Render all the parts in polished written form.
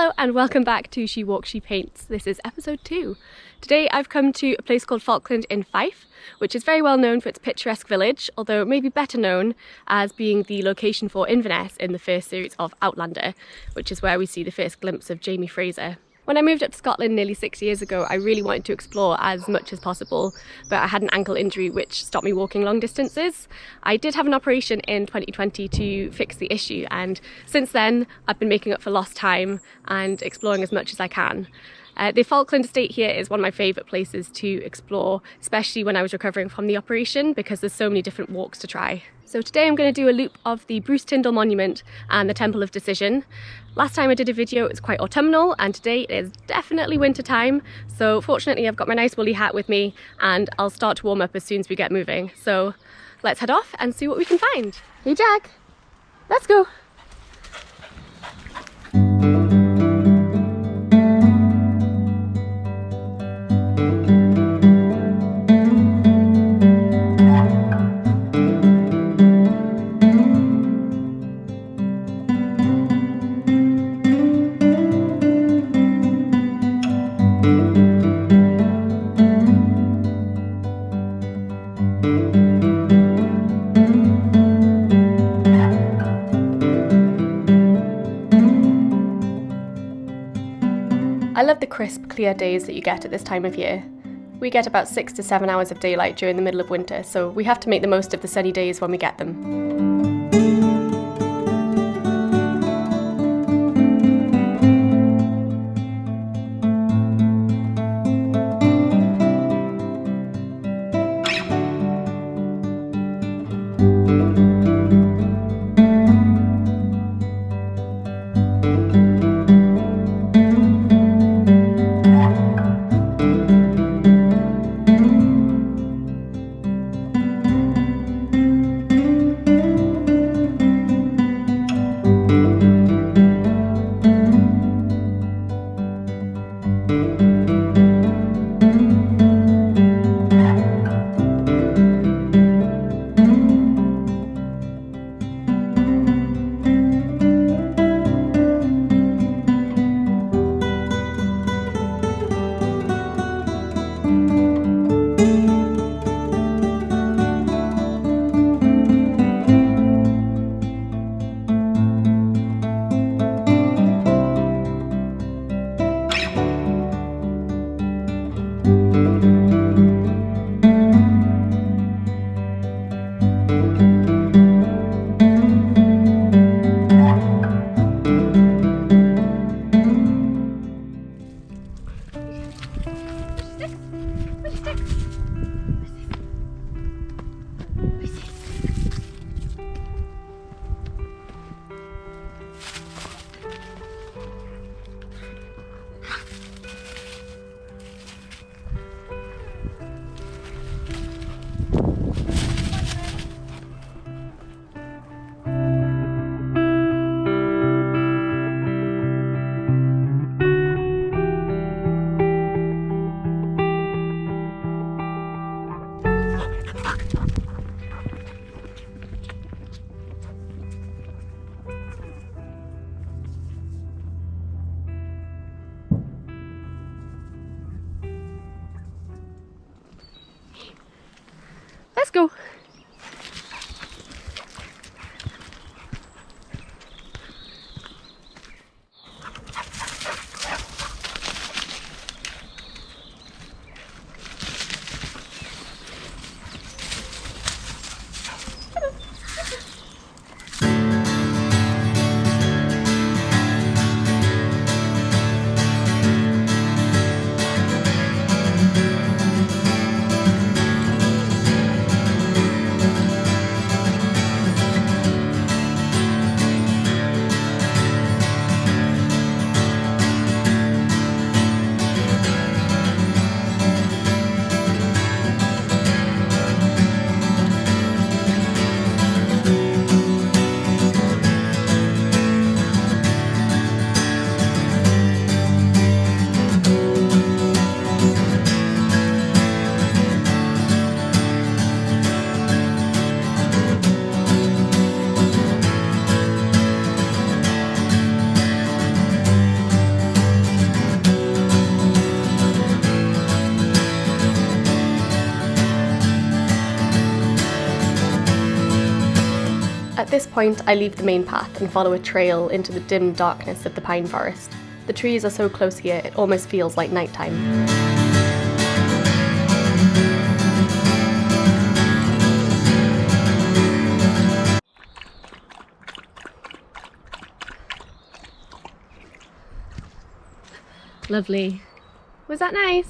Hello and welcome back to She Walks, She Paints. This is episode 2. Today I've come to a place called Falkland in Fife, which is very well known for its picturesque village, although it may be better known as being the location for Inverness in the first series of Outlander, which is where we see the first glimpse of Jamie Fraser. When I moved up to Scotland nearly 6 years ago, I really wanted to explore as much as possible, but I had an ankle injury which stopped me walking long distances. I did have an operation in 2020 to fix the issue, and since then I've been making up for lost time and exploring as much as I can. The Falkland estate here is one of my favourite places to explore, especially when I was recovering from the operation, because there's so many different walks to try. So today I'm going to do a loop of the Bruce Tyndall Monument and the Temple of Decision. Last time I did a video it was quite autumnal, and today it is definitely winter time. So fortunately I've got my nice woolly hat with me and I'll start to warm up as soon as we get moving. So let's head off and see what we can find. Hey Jack, let's go. I love the crisp, clear days that you get at this time of year. We get about 6 to 7 hours of daylight during the middle of winter, so we have to make the most of the sunny days when we get them. At this point, I leave the main path and follow a trail into the dim darkness of the pine forest. The trees are so close here, it almost feels like nighttime. Lovely. Was that nice?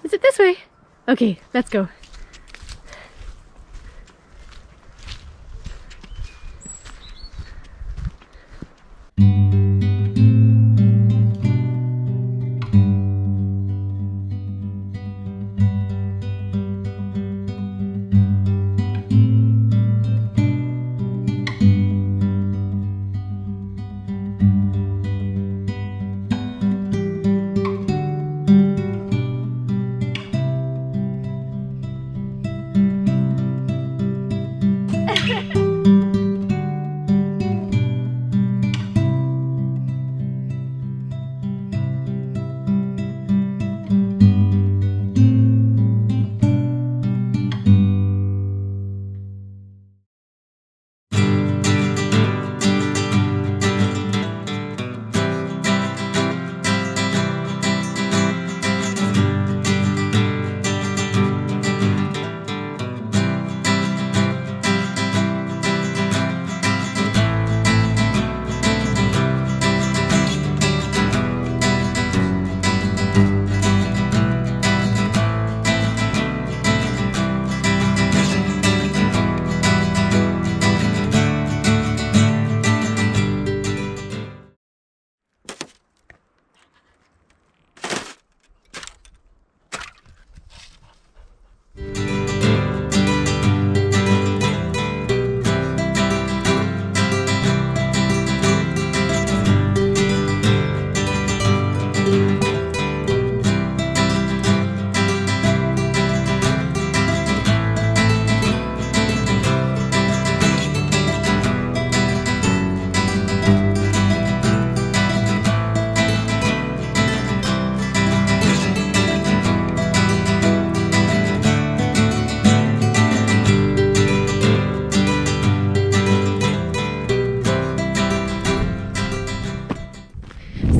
Is it this way? Okay, let's go.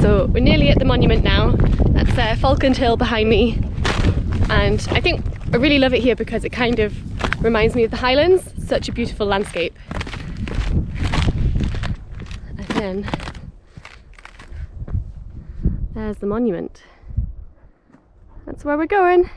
So we're nearly at the monument now. That's Falkland Hill behind me, and I think I really love it here because it kind of reminds me of the Highlands. Such a beautiful landscape. And then there's the monument. That's where we're going.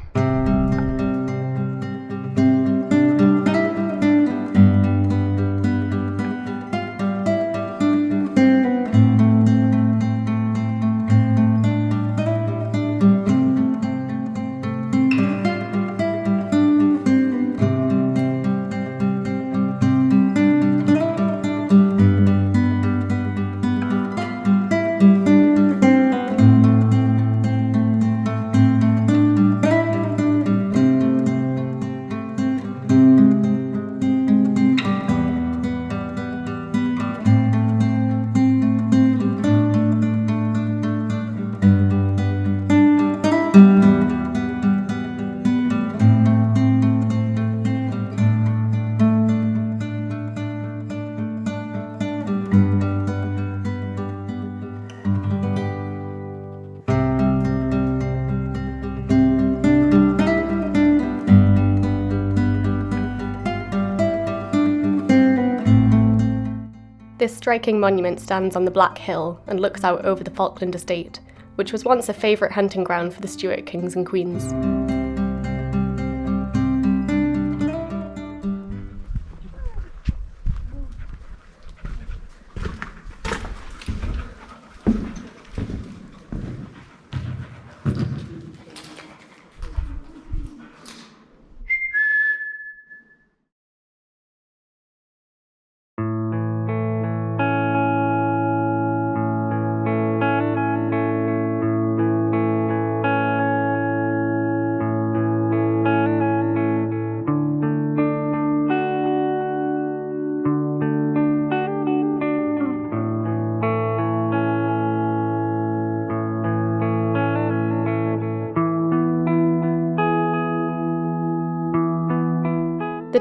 This striking monument stands on the Black Hill and looks out over the Falkland estate, which was once a favourite hunting ground for the Stuart kings and queens.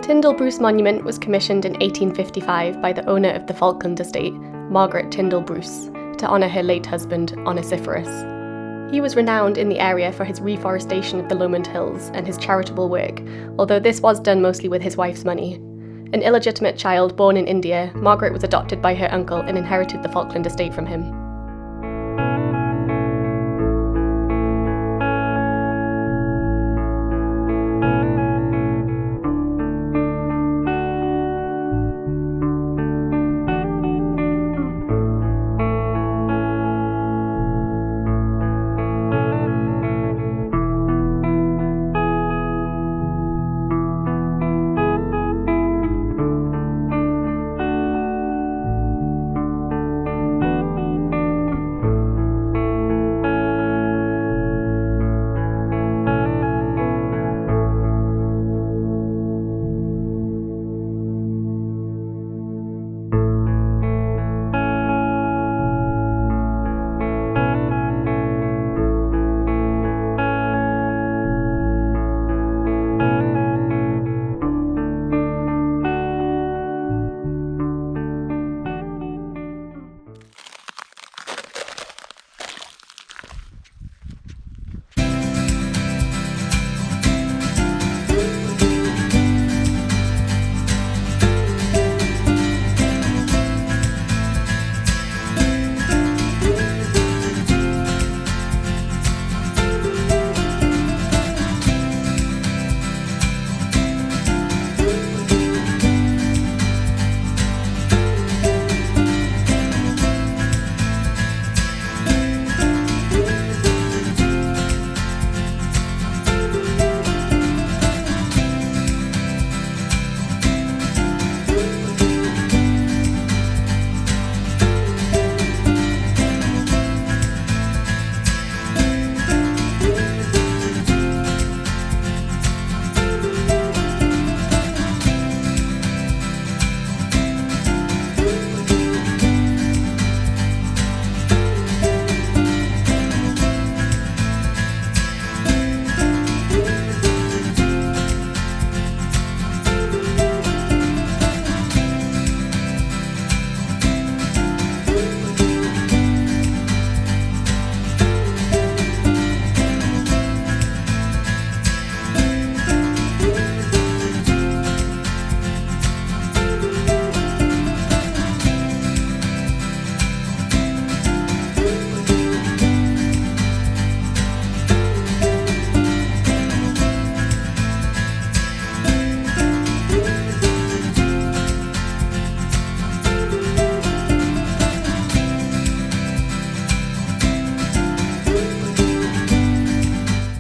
Tyndall Bruce Monument was commissioned in 1855 by the owner of the Falkland estate, Margaret Tyndall Bruce, to honour her late husband, Onesiphorus. He was renowned in the area for his reforestation of the Lowland Hills and his charitable work, although this was done mostly with his wife's money. An illegitimate child born in India, Margaret was adopted by her uncle and inherited the Falkland estate from him.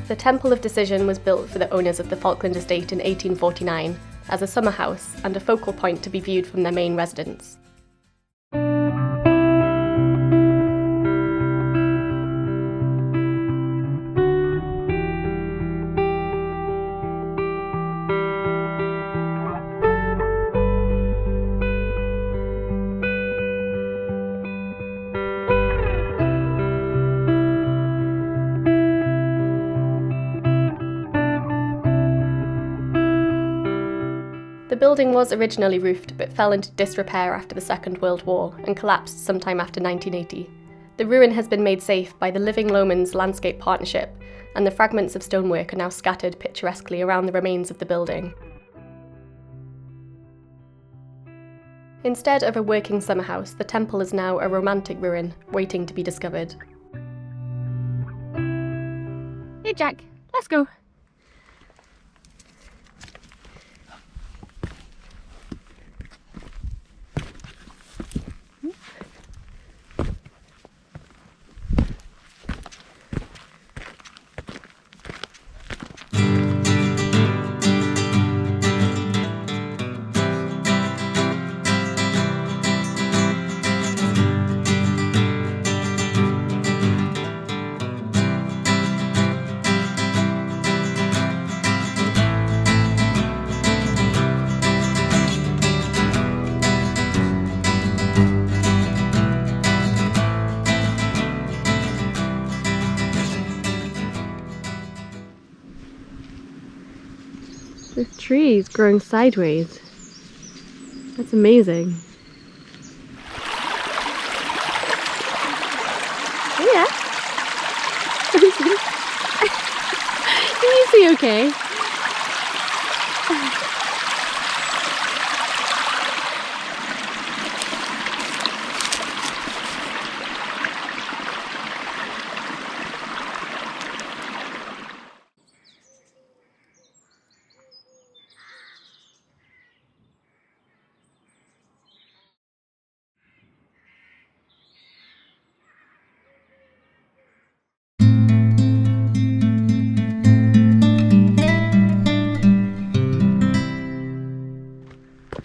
The Temple of Decision was built for the owners of the Falkland estate in 1849 as a summer house and a focal point to be viewed from their main residence. The building was originally roofed but fell into disrepair after the Second World War and collapsed sometime after 1980. The ruin has been made safe by the Living Lomans Landscape Partnership, and the fragments of stonework are now scattered picturesquely around the remains of the building. Instead of a working summer house, the temple is now a romantic ruin waiting to be discovered. Hey Jack, let's go! trees growing sideways. That's amazing. Oh yeah. Is he okay?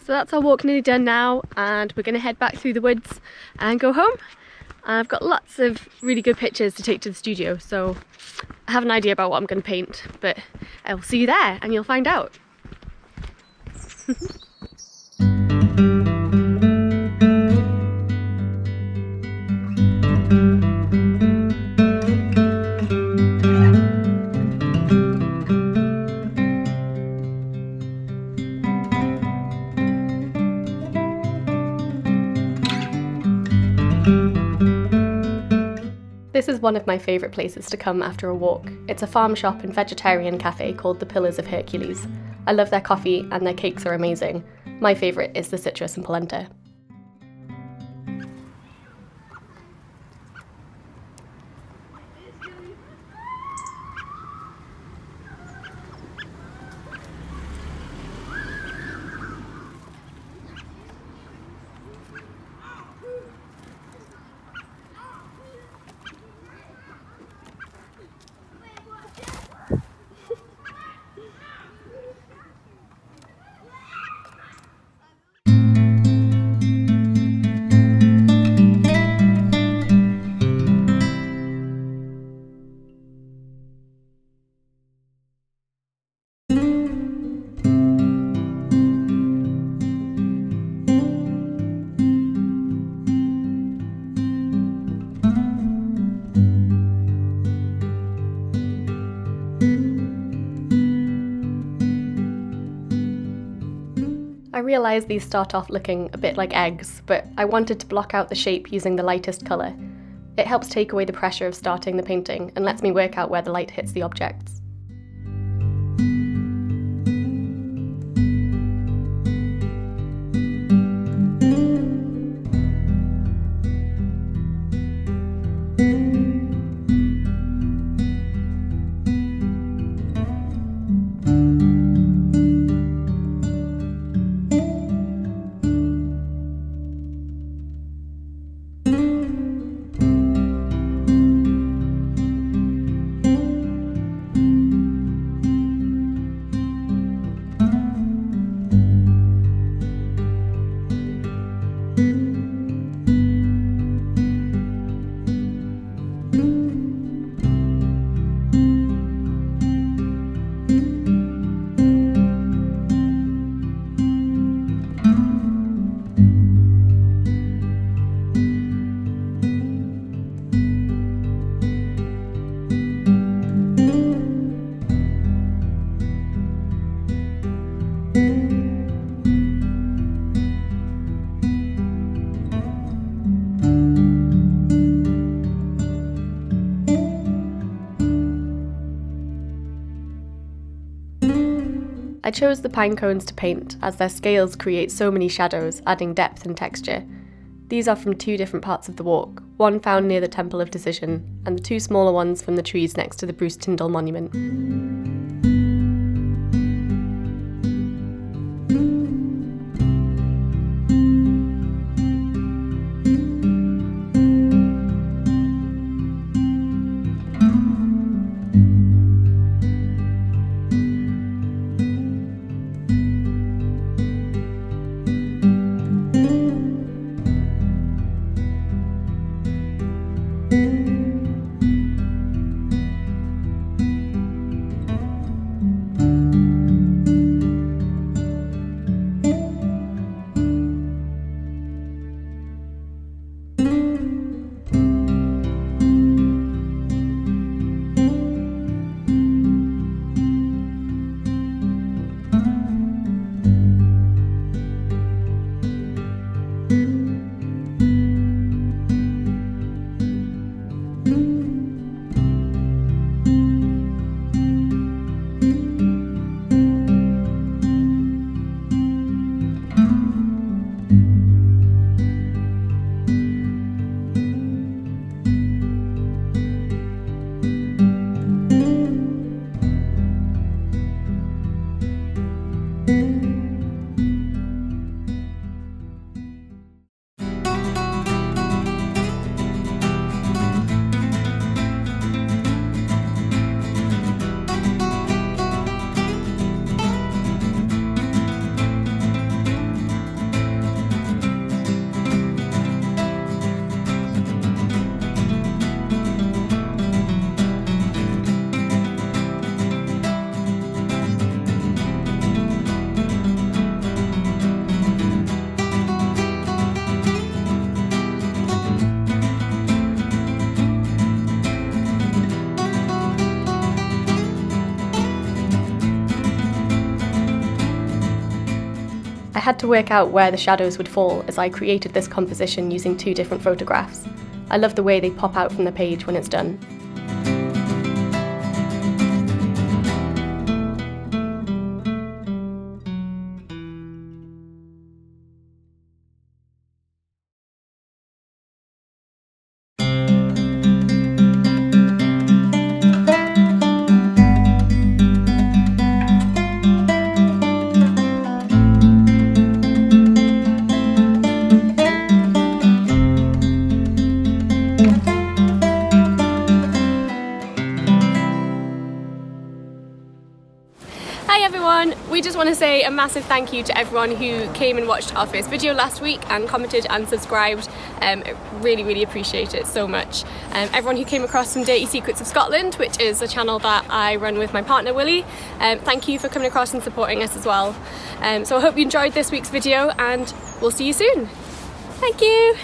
So that's our walk nearly done now, and we're going to head back through the woods and go home. I've got lots of really good pictures to take to the studio, so I have an idea about what I'm going to paint, but I will see you there and you'll find out. This is one of my favourite places to come after a walk. It's a farm shop and vegetarian cafe called the Pillars of Hercules. I love their coffee and their cakes are amazing. My favourite is the citrus and polenta. I realise these start off looking a bit like eggs, but I wanted to block out the shape using the lightest colour. It helps take away the pressure of starting the painting and lets me work out where the light hits the objects. I chose the pine cones to paint as their scales create so many shadows, adding depth and texture. These are from two different parts of the walk, one found near the Temple of Decision, and the two smaller ones from the trees next to the Bruce Tyndall Monument. had to work out where the shadows would fall as I created this composition using 2 different photographs. I love the way they pop out from the page when it's done. Hi everyone! We just want to say a massive thank you to everyone who came and watched our first video last week and commented and subscribed. Really appreciate it so much. Everyone who came across some Dirty Secrets of Scotland, which is a channel that I run with my partner Willie, thank you for coming across and supporting us as well. So I hope you enjoyed this week's video and we'll see you soon. Thank you!